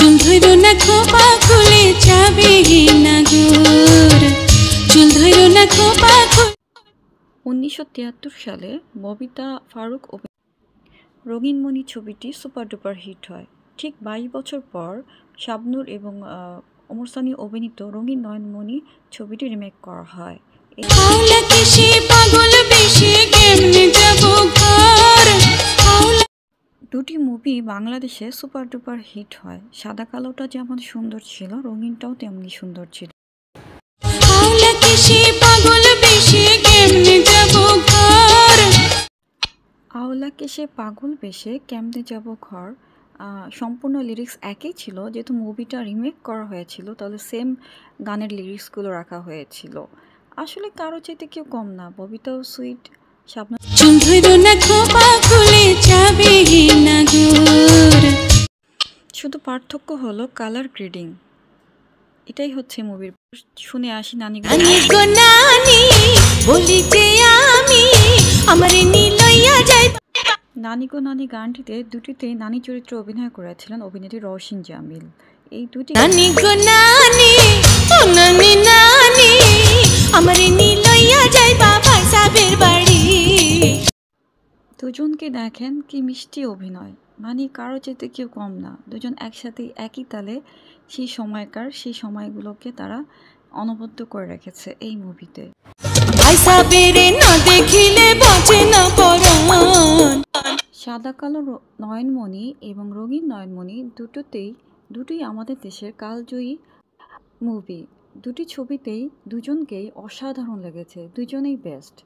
চুল ধইরো না খোপা খুলে যাবে নাগর, চুল ধইরো না খোপা খুলে। 1973 সালে ববিতা ফারুক রঙিন মণি ছবিটি সুপার ডুপার হিট হয়। ঠিক 22 বছর পর শাবনূর এবং ওমর সানি অভিনীত রঙিন নয়নমণি ছবিটি রিমেক করা হয়। হাওলা কিসে পাগল বেশে কেমনে যাব ঘর। দুটি মুভি বাংলাদেশে সুপার ডুপার হিট হয়। সাদা কালোটা যেমন সুন্দর ছিল, রঙিনটাও তেমনি সুন্দর ছিল। হাওলা কিসে পাগল বেশে কেমনে যাব ঘর। আওলা কেসে পাগল বেশে কেমনে যাব ঘর, সম্পূর্ণ লিরিক্স একই ছিল। যেহেতু মুভিটা রিমেক করা হয়েছিল তাহলে সেম গানের লিরিক্সগুলো রাখা হয়েছিল। আসলে কারো চাইতে কেউ কম না, ববিতাও সুইট, শাবনূর। চুল ধইরো না খোপা খুলে যাবে নাগর। শুধু পার্থক্য হলো কালার গ্রেডিং। এটাই হচ্ছে মুভির। শুনে আসি নানি গো নানি বলি যে আমি আমারে নিলইয়া যাই। নানি গো নানি গানটিতে দুটিতে নানি চরিত্রে অভিনয় করেছিলেন অভিনেত্রী রওশিন জামিল। এই দুটি নানি গো নানি ও নানি নানি আমারে নিলইয়া যাই বাবা সাবের বাড়ি। দুজনকে দেখেন কি মিষ্টি অভিনয়, মানে কারো চাইতে কেউ কম না। দুজন একসাথে একই তালে সেই সময়গুলোকে তারা অনবদ্য করে রেখেছে এই মুভিতে। ভাই সাবের না দেখিলে বাঁচে না পরাণ। সাদা কালো নয়নমণি এবং রঙিন নয়নমণি দুটোই আমাদের দেশের কালজয়ী মুভি। দুটি ছবিতেই দুজনকেই অসাধারণ লেগেছে, দুজনেই বেস্ট।